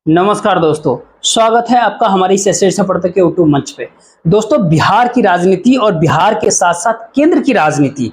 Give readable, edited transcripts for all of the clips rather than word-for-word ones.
नमस्कार दोस्तों, स्वागत है आपका हमारी सशस्त्र पड़ता के यूट्यूब मंच पे। दोस्तों, बिहार की राजनीति और बिहार के साथ साथ केंद्र की राजनीति,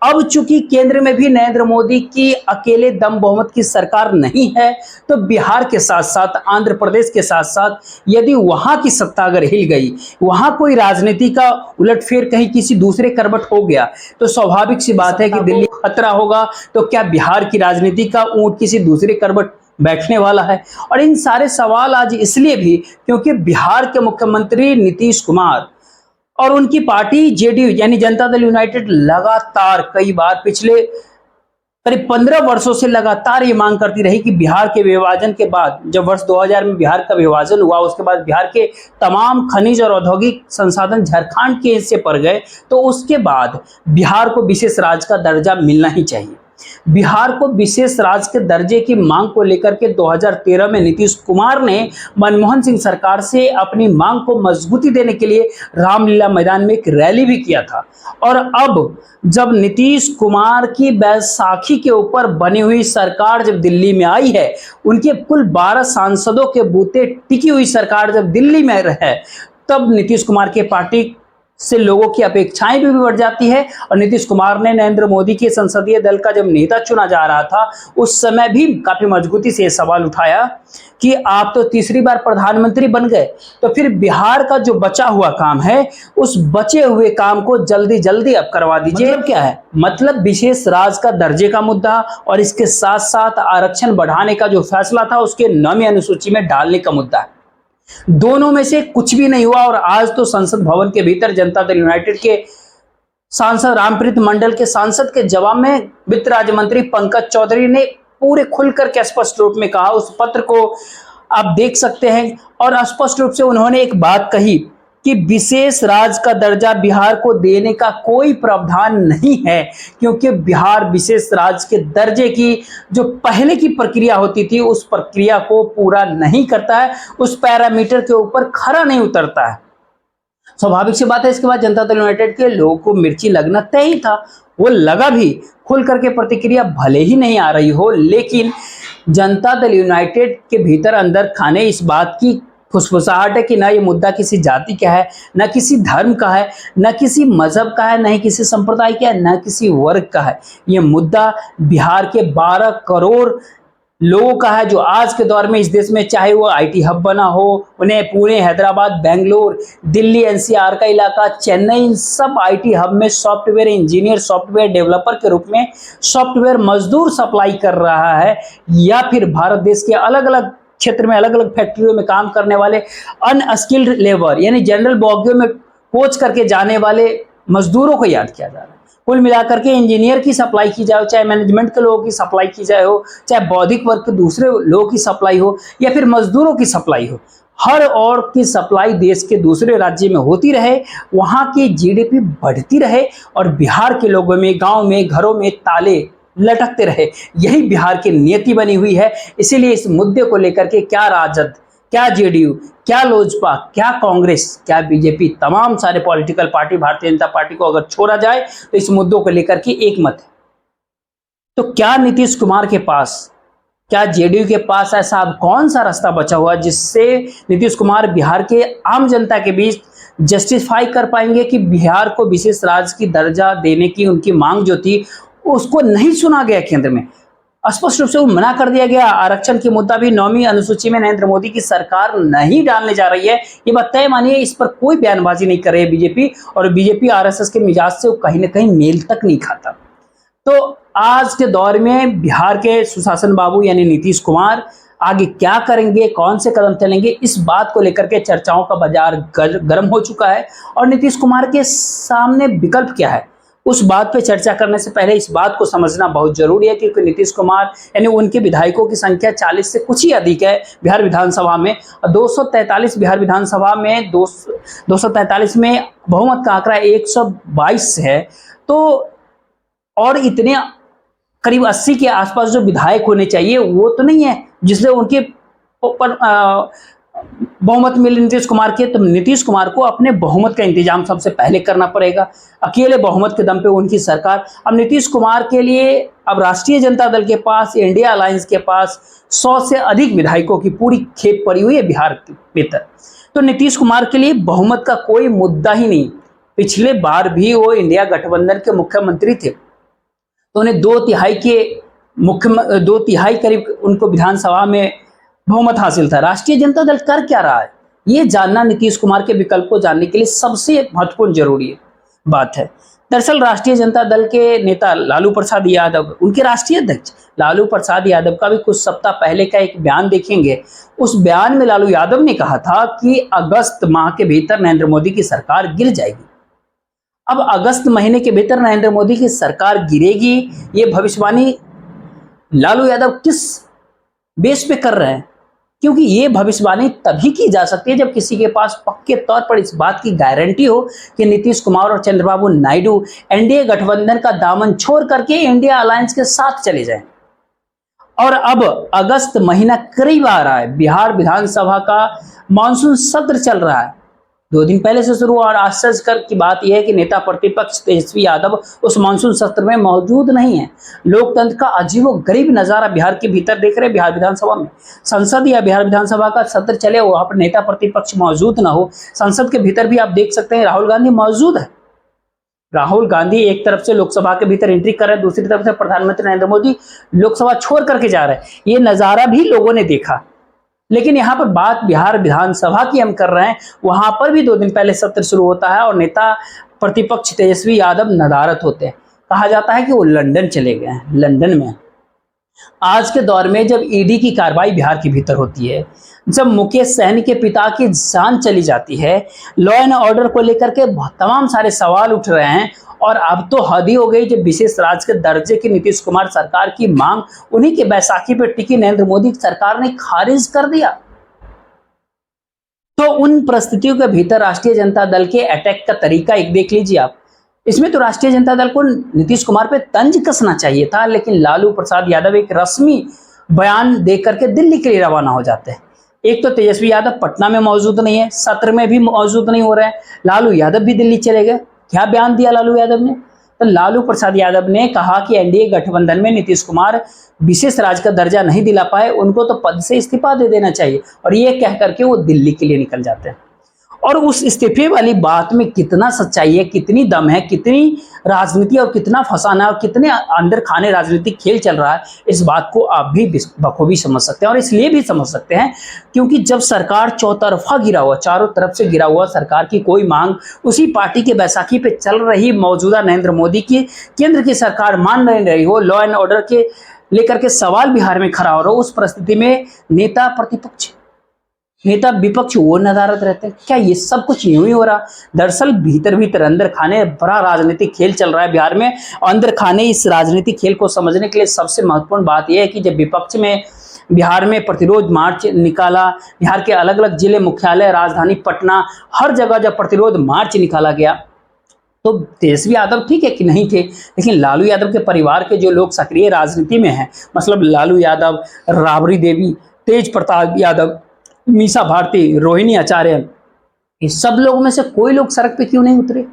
अब चूंकि केंद्र में भी नरेंद्र मोदी की अकेले दम बहुमत की सरकार नहीं है, तो बिहार के साथ साथ आंध्र प्रदेश के साथ साथ यदि वहां की सत्ता अगर हिल गई, वहां कोई राजनीति का उलटफेर कहीं किसी दूसरे करवट हो गया, तो स्वाभाविक सी बात है कि दिल्ली खतरा होगा। तो क्या बिहार की राजनीति का ऊंट किसी दूसरे करवट बैठने वाला है? और इन सारे सवाल आज इसलिए भी क्योंकि बिहार के मुख्यमंत्री नीतीश कुमार और उनकी पार्टी जेडीयू यानी जनता दल यूनाइटेड लगातार कई बार पिछले करीब 15 वर्षों से लगातार ये मांग करती रही कि बिहार के विभाजन के बाद, जब वर्ष 2000 में बिहार का विभाजन हुआ, उसके बाद बिहार के तमाम खनिज और औद्योगिक संसाधन झारखंड के हिस्से पड़ गए, तो उसके बाद बिहार को विशेष राज्य का दर्जा मिलना ही चाहिए। बिहार को विशेष राज्य के दर्जे की मांग को लेकर के 2013 में नीतीश कुमार ने मनमोहन सिंह सरकार से अपनी मांग को मजबूती देने के लिए रामलीला मैदान में एक रैली भी किया था। और अब जब नीतीश कुमार की बैसाखी के ऊपर बनी हुई सरकार जब दिल्ली में आई है, उनके कुल 12 सांसदों के बूते टिकी हुई सरकार जब दिल्ली में है, तब नीतीश कुमार के पार्टी से लोगों की अपेक्षाएं भी बढ़ जाती है। और नीतीश कुमार ने नरेंद्र मोदी के संसदीय दल का जब नेता चुना जा रहा था, उस समय भी काफी मजबूती से यह सवाल उठाया कि आप तो तीसरी बार प्रधानमंत्री बन गए, तो फिर बिहार का जो बचा हुआ काम है, उस बचे हुए काम को जल्दी जल्दी अब करवा दीजिए। मतलब क्या है? मतलब विशेष राज्य का दर्जे का मुद्दा और इसके साथ साथ आरक्षण बढ़ाने का जो फैसला था, उसके 9वीं अनुसूची में डालने का मुद्दा है। दोनों में से कुछ भी नहीं हुआ। और आज तो संसद भवन के भीतर जनता दल यूनाइटेड के सांसद रामप्रीत मंडल के सांसद के जवाब में वित्त राज्य मंत्री पंकज चौधरी ने पूरे खुलकर के स्पष्ट रूप में कहा, उस पत्र को आप देख सकते हैं, और स्पष्ट रूप से उन्होंने एक बात कही कि विशेष राज्य का दर्जा बिहार को देने का कोई प्रावधान नहीं है, क्योंकि बिहार विशेष राज्य के दर्जे की जो पहले की प्रक्रिया होती थी, उस प्रक्रिया को पूरा नहीं करता है, उस पैरामीटर के ऊपर खरा नहीं उतरता है। स्वाभाविक सी बात है, इसके बाद जनता दल यूनाइटेड के लोगों को मिर्ची लगना तय ही था। वो लगा भी, खुल करके प्रतिक्रिया भले ही नहीं आ रही हो, लेकिन जनता दल यूनाइटेड के भीतर अंदर खाने इस बात की फुसफुसाहट है कि ना ये मुद्दा किसी जाति का है, ना किसी धर्म का है, ना किसी मजहब का है, ना ही किसी संप्रदाय का है, ना किसी वर्ग का है। ये मुद्दा बिहार के 12 करोड़ लोगों का है, जो आज के दौर में इस देश में, चाहे वो आईटी हब बना हो, उन्हें पुणे, हैदराबाद, बेंगलोर, दिल्ली, एनसीआर का इलाका, चेन्नई, इन सब आईटी हब में सॉफ्टवेयर इंजीनियर, सॉफ्टवेयर डेवलपर के रूप में सॉफ्टवेयर मजदूर सप्लाई कर रहा है, या फिर भारत देश के अलग अलग क्षेत्र में अलग अलग फैक्ट्रियों में काम करने वाले अनस्किल्ड लेबर यानी जनरल बोगियों में कोच करके जाने वाले मजदूरों को याद किया जा रहा है। कुल मिलाकर के इंजीनियर की सप्लाई की जाए, चाहे मैनेजमेंट के लोगों की सप्लाई की जाए हो, चाहे बौद्धिक वर्ग के दूसरे लोगों की सप्लाई हो, या फिर मजदूरों की सप्लाई हो, हर और की सप्लाई देश के दूसरे राज्य में होती रहे, वहां की जीडीपी बढ़ती रहे, और बिहार के लोगों में, गांव में, घरों में ताले लटकते रहे। यही बिहार की नीति बनी हुई है। इसीलिए इस मुद्दे को लेकर के क्या राजद, क्या जेडीयू, क्या लोजपा, क्या कांग्रेस, क्या बीजेपी, तमाम सारे political party, Bharatiya Janata party को अगर छोड़ा जाए तो इस मुद्दों को लेकर के एक मत है। तो क्या नीतीश कुमार के पास, क्या जेडीयू के पास ऐसा अब कौन सा रास्ता बचा हुआ जिससे नीतीश कुमार बिहार के आम जनता के बीच जस्टिफाई कर पाएंगे कि बिहार को विशेष राज्य की दर्जा देने की उनकी मांग जो थी, उसको नहीं सुना गया केंद्र में, स्पष्ट रूप से वो मना कर दिया गया। आरक्षण की मुद्दा भी 9वीं अनुसूची में नरेंद्र मोदी की सरकार नहीं डालने जा रही है, ये बात तय मानिए। इस पर कोई बयानबाजी नहीं कर रही है बीजेपी, और बीजेपी आरएसएस के मिजाज से वो कहीं ना कहीं मेल तक नहीं खाता। तो आज के दौर में बिहार के सुशासन बाबू यानी नीतीश कुमार आगे क्या करेंगे, कौन से कदम चलेंगे, इस बात को लेकर के चर्चाओं का बाजार गर्म हो चुका है। और नीतीश कुमार के सामने विकल्प क्या है, उस बात पे चर्चा करने से पहले इस बात को समझना बहुत जरूरी है, क्योंकि नीतीश कुमार यानी उनके विधायकों की संख्या 40 से कुछ ही अधिक है बिहार विधानसभा में। 243 बिहार विधानसभा में 243 में बहुमत का आंकड़ा 122 है। तो और इतने करीब 80 के आसपास जो विधायक होने चाहिए, वो तो नहीं है, जिससे उनके ऊपर बहुमत मिले नीतीश कुमार के, तो नीतीश कुमार को अपने बहुमत का इंतजाम सबसे पहले करना पड़ेगा। अकेले बहुमत के दम पे उनकी सरकार, अब नीतीश कुमार के लिए अब राष्ट्रीय जनता दल के पास, इंडिया अलायंस के पास 100 से अधिक विधायकों की पूरी खेप पड़ी हुई है बिहार के भीतर। तो नीतीश कुमार के लिए बहुमत का कोई मुद्दा ही नहीं। पिछले बार भी वो इंडिया गठबंधन के मुख्यमंत्री थे, तो उन्हें 2/3 करीब उनको विधानसभा में बहुमत हासिल था। राष्ट्रीय जनता दल कर क्या रहा है, ये जानना नीतीश कुमार के विकल्प को जानने के लिए सबसे महत्वपूर्ण जरूरी बात है। दरअसल राष्ट्रीय जनता दल के नेता लालू प्रसाद यादव, उनके राष्ट्रीय अध्यक्ष लालू प्रसाद यादव का भी कुछ सप्ताह पहले का एक बयान देखेंगे। उस बयान में लालू यादव ने कहा था कि अगस्त माह के भीतर नरेंद्र मोदी की सरकार गिर जाएगी। अब अगस्त महीने के भीतर नरेंद्र मोदी की सरकार गिरेगी, ये भविष्यवाणी लालू यादव किस बेस पे कर रहे हैं? क्योंकि ये भविष्यवाणी तभी की जा सकती है जब किसी के पास पक्के तौर पर इस बात की गारंटी हो कि नीतीश कुमार और चंद्रबाबू नायडू एनडीए गठबंधन का दामन छोड़ करके इंडिया अलायंस के साथ चले जाएं। और अब अगस्त महीना करीब आ रहा है, बिहार विधानसभा का मानसून सत्र चल रहा है, 2 दिन पहले से शुरू। और आश्चर्य की बात यह है कि नेता प्रतिपक्ष तेजस्वी यादव उस मानसून सत्र में मौजूद नहीं है। लोकतंत्र का अजीबोगरीब नजारा बिहार के भीतर देख रहे हैं। बिहार विधानसभा में संसद या बिहार विधानसभा का सत्र चले, वहां पर नेता प्रतिपक्ष मौजूद ना हो। संसद के भीतर भी आप देख सकते हैं राहुल गांधी मौजूद है। राहुल गांधी एक तरफ से लोकसभा के भीतर एंट्री कर रहे हैं, दूसरी तरफ से प्रधानमंत्री नरेंद्र मोदी लोकसभा छोड़ करके जा रहे हैं। ये नजारा भी लोगों ने देखा। लेकिन यहाँ पर बात बिहार विधानसभा की हम कर रहे हैं, वहां पर भी 2 दिन पहले सत्र शुरू होता है और नेता प्रतिपक्ष तेजस्वी यादव नदारत होते हैं। कहा जाता है कि वो लंदन चले गए हैं। लंदन में आज के दौर में जब ईडी की कार्रवाई बिहार के भीतर होती है, जब मुकेश सहनी के पिता की जान चली जाती है, लॉ एंड ऑर्डर को लेकर के तमाम सारे सवाल उठ रहे हैं। और अब तो हद ही हो गई जब विशेष राज्य के दर्जे की नीतीश कुमार सरकार की मांग उन्हीं के बैसाखी पर टिकी नरेंद्र मोदी सरकार ने खारिज कर दिया। तो उन परिस्थितियों के भीतर राष्ट्रीय जनता दल के अटैक का तरीका एक देख लीजिए आप। इसमें तो राष्ट्रीय जनता दल को नीतीश कुमार पे तंज कसना चाहिए था, लेकिन लालू प्रसाद यादव एक रस्मी बयान देकर के दिल्ली के लिए रवाना हो जाते हैं। एक तो तेजस्वी यादव पटना में मौजूद नहीं है, सत्र में भी मौजूद नहीं हो रहे हैं, लालू यादव भी दिल्ली चले गए। क्या बयान दिया लालू यादव ने? तो लालू प्रसाद यादव ने कहा कि एनडीए गठबंधन में नीतीश कुमार विशेष राज्य का दर्जा नहीं दिला पाए, उनको तो पद से इस्तीफा दे देना चाहिए। और ये कह करके वो दिल्ली के लिए निकल जाते हैं। और उस इस्तीफे वाली बात में कितना सच्चाई है, कितनी दम है, कितनी राजनीति और कितना फसाना और कितने अंदर खाने राजनीतिक खेल चल रहा है, इस बात को आप भी बखूबी समझ सकते हैं। और इसलिए भी समझ सकते हैं क्योंकि जब सरकार चौतरफा गिरा हुआ, चारों तरफ से गिरा हुआ, सरकार की कोई मांग उसी पार्टी के बैसाखी पे चल रही मौजूदा नरेंद्र मोदी की केंद्र की सरकार मान नहीं रही हो, लॉ एंड ऑर्डर के लेकर के सवाल बिहार में खड़ा हो रहा हो, उस परिस्थिति में नेता प्रतिपक्ष, नेता विपक्ष वो नदारत रहते हैं। क्या ये सब कुछ यूं ही हो रहा? दरअसल भीतर भीतर अंदर खाने बड़ा राजनीतिक खेल चल रहा है बिहार में। अंदर खाने इस राजनीतिक खेल को समझने के लिए सबसे महत्वपूर्ण बात यह है कि जब विपक्ष में बिहार में प्रतिरोध मार्च निकाला, बिहार के अलग अलग जिले मुख्यालय, राजधानी पटना, हर जगह जब प्रतिरोध मार्च निकाला गया, तो तेजस्वी यादव ठीक है कि नहीं थे, लेकिन लालू यादव के परिवार के जो लोग सक्रिय राजनीति में हैं, मतलब लालू यादव, राबड़ी देवी, तेज प्रताप यादव, मीसा भारती, रोहिणी आचार्य, इस सब लोगों में से कोई लोग सड़क पे क्यों नहीं उतरे?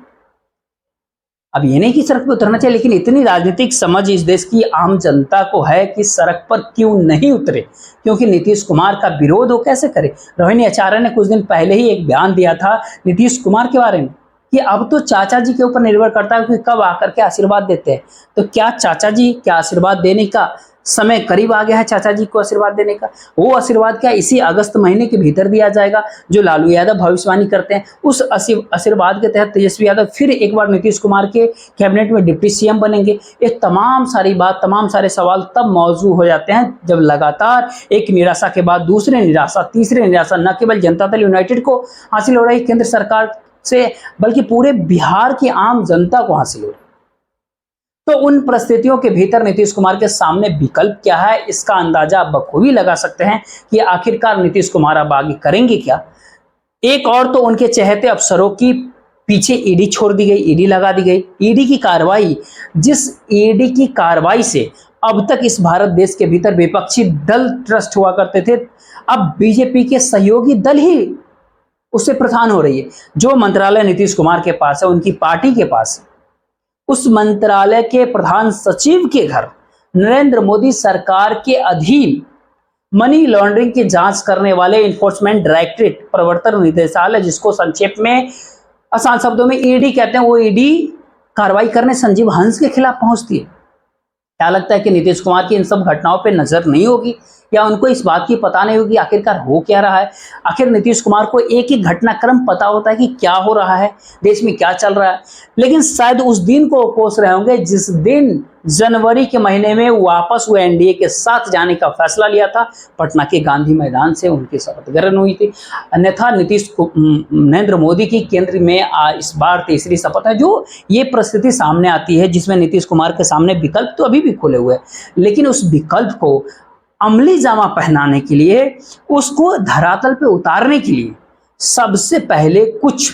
अब ये नहीं कि सड़क पे उतरना चाहिए, लेकिन इतनी राजनीतिक समझ इस देश की आम जनता को है कि सड़क पर क्यों नहीं उतरे? क्योंकि नीतीश कुमार का विरोध वो कैसे करे? रोहिणी आचार्य ने कुछ दिन पहले ही एक बयान दिया था नीतीश कुमार के बारे में कि अब तो चाचा जी के ऊपर निर्भर करता है कि कब आकर के आशीर्वाद देते हैं। तो क्या चाचा जी क्या आशीर्वाद देने का समय करीब आ गया है? चाचा जी को आशीर्वाद देने का वो आशीर्वाद क्या इसी अगस्त महीने के भीतर दिया जाएगा जो लालू यादव भविष्यवाणी करते हैं? उस आशीर्वाद के तहत तेजस्वी यादव फिर एक बार नीतीश कुमार के कैबिनेट में डिप्टी सीएम बनेंगे। ये तमाम सारी बात, तमाम सारे सवाल तब मौजूद हो जाते हैं जब लगातार एक निराशा के बाद दूसरे निराशा, तीसरे निराशा न केवल जनता दल यूनाइटेड को हासिल हो रही केंद्र सरकार से, बल्कि पूरे बिहार की आम जनता को हासिल हो रही। तो उन परिस्थितियों के भीतर नीतीश कुमार के सामने विकल्प क्या है, इसका अंदाजा आप बखूबी लगा सकते हैं कि आखिरकार नीतीश कुमार अब आगे करेंगे क्या। एक और तो उनके चहेते अफसरों की पीछे ईडी छोड़ दी गई, ईडी लगा दी गई। ईडी की कार्रवाई, जिस ईडी की कार्रवाई से अब तक इस भारत देश के भीतर विपक्षी दल ट्रस्ट हुआ करते थे, अब बीजेपी के सहयोगी दल ही उससे प्रधान हो रही है। जो मंत्रालय नीतीश कुमार के पास है, उनकी पार्टी के पास है, उस मंत्रालय के प्रधान सचिव के घर नरेंद्र मोदी सरकार के अधीन मनी लॉन्ड्रिंग की जांच करने वाले इन्फोर्समेंट डायरेक्टरेट, प्रवर्तन निदेशालय, जिसको संक्षेप में आसान शब्दों में ईडी कहते हैं, वो ईडी कार्रवाई करने संजीव हंस के खिलाफ पहुंचती है। क्या लगता है कि नीतीश कुमार की इन सब घटनाओं पे नजर नहीं होगी, या उनको इस बात की पता नहीं होगी आखिरकार हो क्या रहा है? आखिर नीतीश कुमार को एक एक घटनाक्रम पता होता है कि क्या हो रहा है, देश में क्या चल रहा है, लेकिन शायद उस दिन को कोस रहे होंगे जिस दिन जनवरी के महीने में वापस वो एनडीए के साथ जाने का फैसला लिया था। पटना के गांधी मैदान से उनकी शपथ ग्रहण हुई थी। अन्यथा नरेंद्र मोदी की केंद्र में इस बार तीसरी शपथ है। जो ये परिस्थिति सामने आती है जिसमें नीतीश कुमार के सामने विकल्प तो अभी भी खुले हुए हैं, लेकिन उस विकल्प को अमली जामा पहनाने के लिए, उसको धरातल पे उतारने के लिए सबसे पहले कुछ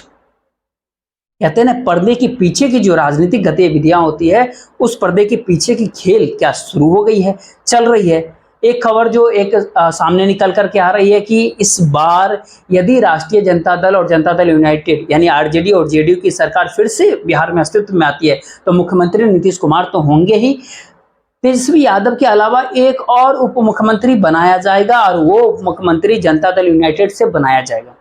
कहते हैं ना, पर्दे के पीछे की जो राजनीतिक गतिविधियां होती है, उस पर्दे के पीछे की खेल क्या शुरू हो गई है, चल रही है। एक खबर जो सामने निकल करके आ रही है कि इस बार यदि राष्ट्रीय जनता दल और जनता दल यूनाइटेड यानी आरजेडी और जेडीयू की सरकार फिर से बिहार में अस्तित्व में आती है, तो मुख्यमंत्री नीतीश कुमार तो होंगे ही, तेजस्वी यादव के अलावा एक और उप मुख्यमंत्री बनाया जाएगा, और वो उप मुख्यमंत्री जनता दल यूनाइटेड से बनाया जाएगा।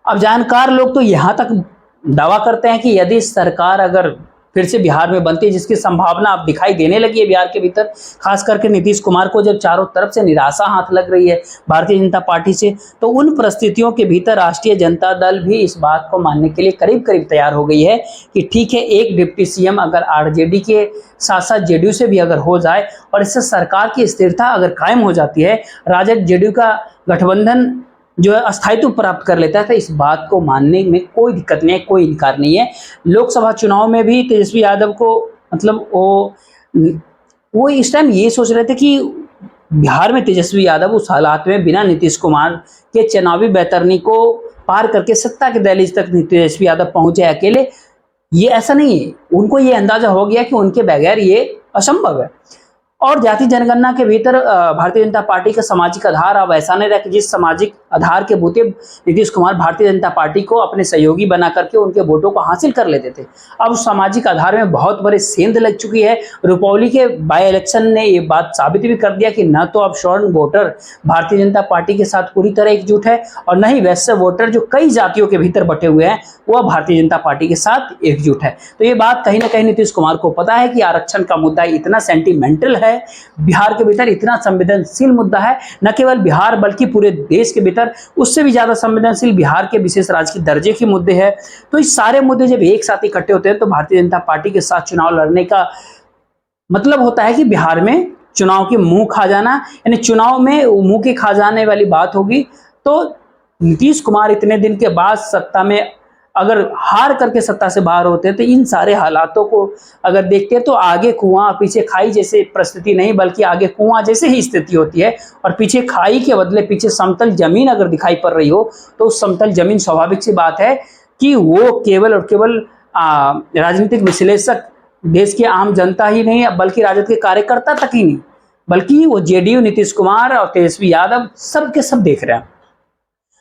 अब जानकार लोग तो यहां तक दावा करते हैं कि यदि सरकार अगर फिर से बिहार में बनती है, जिसकी संभावना अब दिखाई देने लगी है बिहार के भीतर, खास करके नीतीश कुमार को जब चारों तरफ से निराशा हाथ लग रही है भारतीय जनता पार्टी से, तो उन परिस्थितियों के भीतर राष्ट्रीय जनता दल भी इस बात को मानने के लिए करीब करीब तैयार हो गई है कि ठीक है, एक डिप्टी सीएम अगर आरजेडी के साथ साथ जेडीयू से भी अगर हो जाए और इससे सरकार की स्थिरता अगर कायम हो जाती है, राजद जेडीयू का गठबंधन जो है अस्थायित्व प्राप्त कर लेता है, तो इस बात को मानने में कोई दिक्कत नहीं है, कोई इनकार नहीं है। लोकसभा चुनाव में भी तेजस्वी यादव को मतलब वो इस टाइम ये सोच रहे थे कि बिहार में तेजस्वी यादव उस हालात में बिना नीतीश कुमार के चुनावी बैतरनी को पार करके सत्ता के दहलीज तक तेजस्वी यादव पहुंचे अकेले। ये ऐसा नहीं है, उनको ये अंदाजा हो गया कि उनके बगैर ये असंभव है। और जाति जनगणना के भीतर भारतीय जनता पार्टी का सामाजिक आधार अब ऐसा नहीं रहा कि जिस सामाजिक आधार के बूते नीतीश कुमार भारतीय जनता पार्टी को अपने सहयोगी बना करके उनके वोटों को हासिल कर लेते थे। अब सामाजिक आधार में बहुत बड़े सेंध लग चुकी है। रुपौली के बाय इलेक्शन ने ये बात साबित भी कर दिया कि न तो अब स्वर्ण वोटर भारतीय जनता पार्टी के साथ पूरी तरह एकजुट है, और न ही वैसे वोटर जो कई जातियों के भीतर बटे हुए हैं वह भारतीय जनता पार्टी के साथ एकजुट है। तो ये बात कहीं ना कहीं नीतीश कुमार को पता है कि आरक्षण का मुद्दा इतना सेंटिमेंटल है, बिहार के भीतर इतना संवेदनशील मुद्दा है, न केवल बिहार बल्कि पूरे देश के भीतर उससे भी ज्यादा संवेदनशील बिहार के विशेष राज्य के दर्जे के मुद्दे हैं। तो इस सारे मुद्दे जब एक साथ इकट्ठे होते हैं तो भारतीय जनता पार्टी के साथ चुनाव लड़ने का मतलब होता है कि बिहार में चुनाव के मुंह खा जाना, यानी चुनाव में मुंह के खा जाने वाली बात होगी। तो नीतीश कुमार इतने दिन के बाद सत्ता में अगर हार करके सत्ता से बाहर होते हैं तो इन सारे हालातों को अगर देखते हैं तो आगे कुआं पीछे खाई जैसे परिस्थिति नहीं, बल्कि आगे कुआं जैसे ही स्थिति होती है, और पीछे खाई के बदले पीछे समतल जमीन अगर दिखाई पड़ रही हो तो उस समतल जमीन स्वाभाविक सी बात है कि वो केवल और केवल राजनीतिक विश्लेषक, देश की आम जनता ही नहीं बल्कि राजद के कार्यकर्ता तक ही नहीं, बल्कि वो जेडीयू, नीतीश कुमार और तेजस्वी यादव सब के सब देख रहे हैं।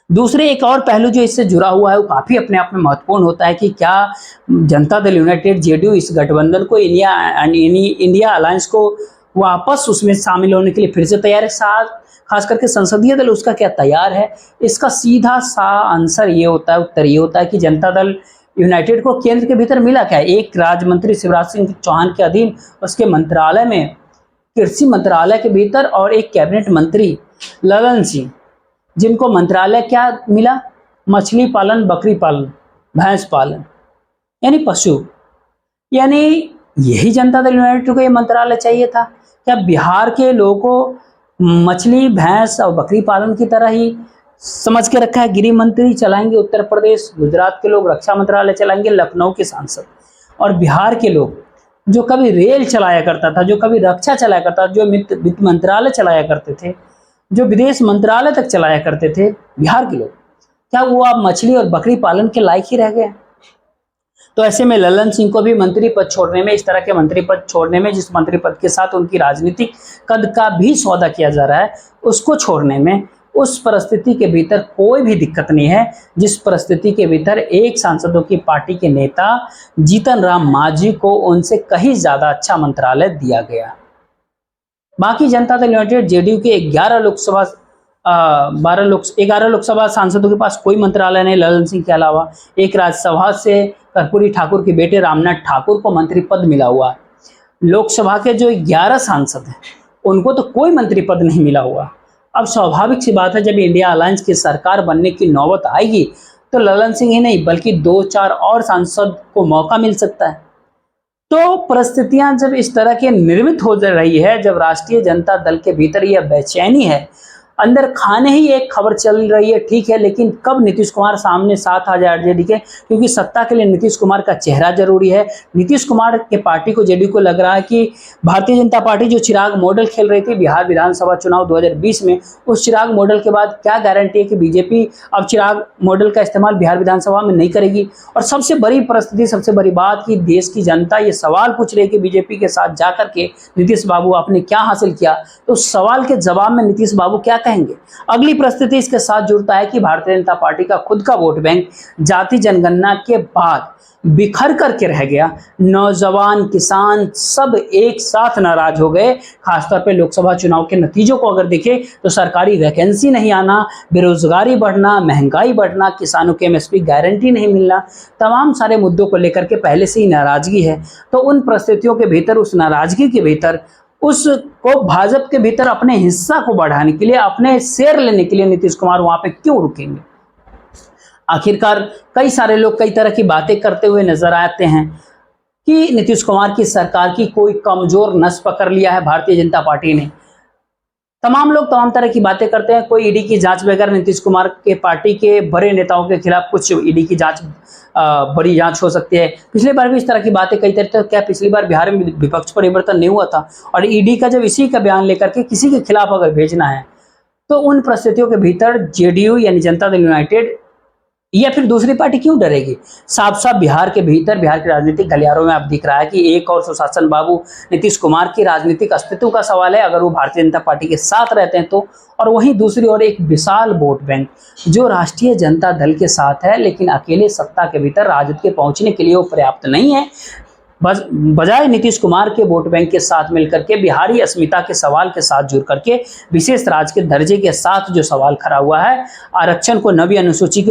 दूसरे एक और पहलू जो इससे जुड़ा हुआ है वो काफी अपने आप में महत्वपूर्ण होता है कि क्या जनता दल यूनाइटेड जेडीयू इस गठबंधन को इंडिया अलायंस को वापस उसमें शामिल होने के लिए फिर से तैयार है। खास करके संसदीय दल उसका क्या तैयार है? इसका सीधा सा आंसर ये होता है, उत्तर ये होता है कि जनता दल यूनाइटेड को केंद्र के भीतर मिला क्या? एक राज्य मंत्री शिवराज सिंह चौहान के अधीन उसके मंत्रालय में, कृषि मंत्रालय के भीतर, और एक कैबिनेट मंत्री ललन सिंह, जिनको मंत्रालय क्या मिला? मछली पालन, बकरी पालन, भैंस पालन, यानी पशु। यानी यही जनता दल यूनाइटेड को ये मंत्रालय चाहिए था क्या? बिहार के लोगों को मछली, भैंस और बकरी पालन की तरह ही समझ के रखा है। गृह मंत्री चलाएंगे उत्तर प्रदेश, गुजरात के लोग रक्षा मंत्रालय चलाएंगे, लखनऊ के सांसद, और बिहार के लोग जो कभी रेल चलाया करता था, जो कभी रक्षा चलाया करता था, जो वित्त मंत्रालय चलाया करते थे, जो विदेश मंत्रालय तक चलाया करते थे, बिहार के लोग, क्या वो अब मछली और बकरी पालन के लायक ही रह गए? तो ऐसे में ललन सिंह को भी मंत्री पद छोड़ने में, इस तरह के मंत्री पद छोड़ने में, जिस मंत्री पद के साथ उनकी राजनीतिक कद का भी सौदा किया जा रहा है, उसको छोड़ने में उस परिस्थिति के भीतर कोई भी दिक्कत नहीं है, जिस परिस्थिति के भीतर एक सांसदों की पार्टी के नेता जीतन राम मांझी को उनसे कहीं ज्यादा अच्छा मंत्रालय दिया गया। बाकी जनता दल यूनाइटेड जेडीयू के 11 लोकसभा सांसदों के पास कोई मंत्रालय नहीं, ललन सिंह के अलावा। एक राज्यसभा से कर्पूरी ठाकुर के बेटे रामनाथ ठाकुर को मंत्री पद मिला हुआ। लोकसभा के जो 11 सांसद हैं उनको तो कोई मंत्री पद नहीं मिला हुआ। अब स्वाभाविक सी बात है, जब इंडिया अलायंस की सरकार बनने की नौबत आएगी तो ललन सिंह ही नहीं बल्कि 2-4 और सांसद को मौका मिल सकता है। तो परिस्थितियां जब इस तरह के निर्मित हो रही है, जब राष्ट्रीय जनता दल के भीतर यह बेचैनी है, अंदर खाने ही एक खबर चल रही है, ठीक है, लेकिन कब नीतीश कुमार सामने साथ आ जाए आरजेडी के, क्योंकि सत्ता के लिए नीतीश कुमार का चेहरा जरूरी है। नीतीश कुमार के पार्टी को, जेडीयू को लग रहा है कि भारतीय जनता पार्टी जो चिराग मॉडल खेल रही थी बिहार विधानसभा चुनाव 2020 में, उस चिराग मॉडल के बाद क्या गारंटी है कि बीजेपी अब चिराग मॉडल का इस्तेमाल बिहार विधानसभा में नहीं करेगी। और सबसे बड़ी परिस्थिति, सबसे बड़ी बात कि देश की जनता ये सवाल पूछ रही है कि बीजेपी के साथ जाकर के नीतीश बाबू आपने क्या हासिल किया, तो उस सवाल के जवाब में नीतीश बाबू क्या कहेंगे। अगली परिस्थिति इसके साथ जुड़ता है कि भारतीय जनता पार्टी का खुद का वोट बैंक जाति जनगणना के बाद बिखर करके रह गया। नौजवान, किसान सब एक साथ नाराज हो गए। खासतौर पे लोकसभा चुनाव के नतीजों को अगर देखें तो सरकारी वैकेंसी नहीं आना, बेरोजगारी बढ़ना, महंगाई बढ़ना, किसानों के एमएसपी गारंटी नहीं मिलना, तमाम सारे मुद्दों को लेकर के पहले से ही नाराजगी है। तो उन परिस्थितियों के भीतर, उस नाराजगी के भीतर, उसको भाजपा के भीतर अपने हिस्सा को बढ़ाने के लिए, अपने शेयर लेने के लिए नीतीश कुमार वहां पे क्यों रुकेंगे। आखिरकार कई सारे लोग कई तरह की बातें करते हुए नजर आते हैं कि नीतीश कुमार की सरकार की कोई कमजोर नस पकड़ लिया है भारतीय जनता पार्टी ने। तमाम लोग तमाम तरह की बातें करते हैं। कोई ईडी की जांच बगैर नीतीश कुमार के पार्टी के बड़े नेताओं के खिलाफ कुछ ईडी की जांच, बड़ी जांच हो सकती है। पिछली बार भी इस तरह की बातें कई तरह, तो क्या पिछली बार बिहार में विपक्ष परिवर्तन नहीं हुआ था, और ईडी का जब इसी का बयान लेकर के किसी के खिलाफ अगर भेजना है तो उन परिस्थितियों के भीतर जेडीयू यानी जनता दल यूनाइटेड या फिर दूसरी पार्टी क्यों डरेगी। साफ साफ बिहार के भीतर, बिहार के राजनीतिक गलियारों में अब दिख रहा है कि एक और सुशासन बाबू नीतीश कुमार की राजनीतिक अस्तित्व का सवाल है अगर वो भारतीय जनता पार्टी के साथ रहते हैं तो। और वहीं दूसरी ओर एक विशाल वोट बैंक जो राष्ट्रीय जनता दल के साथ है, लेकिन अकेले सत्ता के भीतर राजद के पहुंचने के लिए वो पर्याप्त नहीं है। बजाय नीतीश कुमार के वोट बैंक के साथ मिलकर के, बिहारी अस्मिता के सवाल के साथ जुड़ करके, विशेष राज्य के दर्जे के साथ जो सवाल खड़ा हुआ है, आरक्षण को 9वीं अनुसूची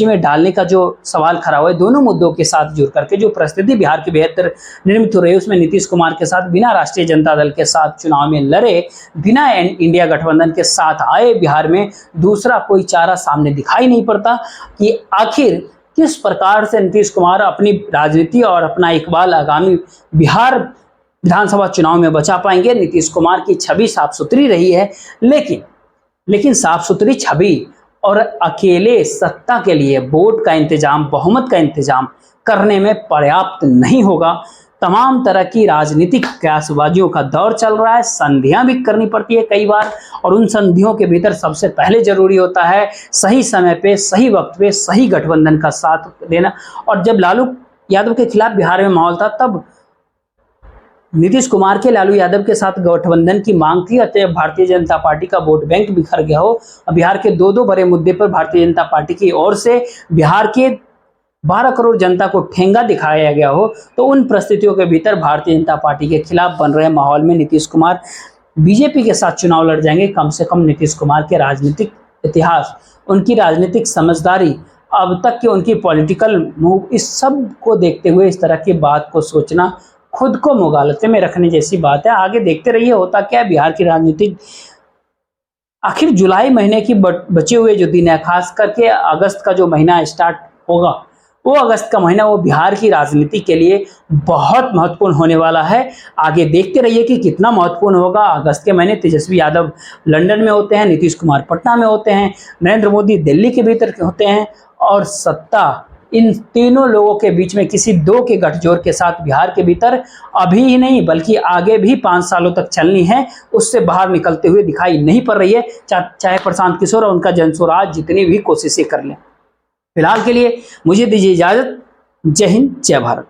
में डालने का जो सवाल खड़ा हुआ है, दोनों मुद्दों के साथ जुड़ करके जो परिस्थिति बिहार के बेहतर निर्मित हो रही है, उसमें नीतीश कुमार के साथ, बिना राष्ट्रीय जनता दल के साथ चुनाव में लड़े, बिना इंडिया गठबंधन के साथ आए, बिहार में दूसरा कोई चारा सामने दिखाई नहीं पड़ता कि आखिर किस प्रकार से नीतीश कुमार अपनी राजनीति और अपना इकबाल आगामी बिहार विधानसभा चुनाव में बचा पाएंगे। नीतीश कुमार की छवि साफ सुथरी रही है, लेकिन साफ सुथरी छवि और अकेले सत्ता के लिए वोट का इंतजाम, बहुमत का इंतजाम करने में पर्याप्त नहीं होगा। तमाम तरह की राजनीतिक कयासबाजियों का दौर चल रहा है, संधियां भी करनी पड़ती है कई बार, और उन संधियों के भीतर सबसे पहले जरूरी होता है सही समय पे, सही वक्त पे, सही गठबंधन का साथ देना। और जब लालू यादव के खिलाफ बिहार में माहौल था, तब नीतीश कुमार के लालू यादव के साथ गठबंधन की मांग थी। अतः भारतीय जनता पार्टी का वोट बैंक बिखर गया हो, बिहार के दो बड़े मुद्दे पर भारतीय जनता पार्टी की ओर से बिहार के 12 करोड़ जनता को ठेंगा दिखाया गया हो, तो उन परिस्थितियों के भीतर भारतीय जनता पार्टी के खिलाफ बन रहे माहौल में नीतीश कुमार बीजेपी के साथ चुनाव लड़ जाएंगे। कम से कम नीतीश कुमार के राजनीतिक इतिहास, उनकी राजनीतिक समझदारी, अब तक के उनकी पॉलिटिकल मूव, इस सब को देखते हुए इस तरह की बात को सोचना खुद को मुगालते में रखने जैसी बात है। आगे देखते रहिए होता क्या है बिहार की राजनीति। आखिर जुलाई महीने की बचे हुए जो दिन है, खास करके अगस्त का जो महीना स्टार्ट होगा, वो अगस्त का महीना वो बिहार की राजनीति के लिए बहुत महत्वपूर्ण होने वाला है। आगे देखते रहिए कि कितना महत्वपूर्ण होगा। अगस्त के महीने तेजस्वी यादव लंदन में होते हैं, नीतीश कुमार पटना में होते हैं, नरेंद्र मोदी दिल्ली के भीतर होते हैं, और सत्ता इन तीनों लोगों के बीच में किसी दो के गठजोड़ के साथ बिहार के भीतर अभी ही नहीं बल्कि आगे भी 5 सालों तक चलनी है, उससे बाहर निकलते हुए दिखाई नहीं पड़ रही है, चाहे प्रशांत किशोर और उनका जनसुराज जितनी भी कोशिशें कर लें। फिलहाल के लिए मुझे दीजिए इजाजत। जय हिंद, जय भारत।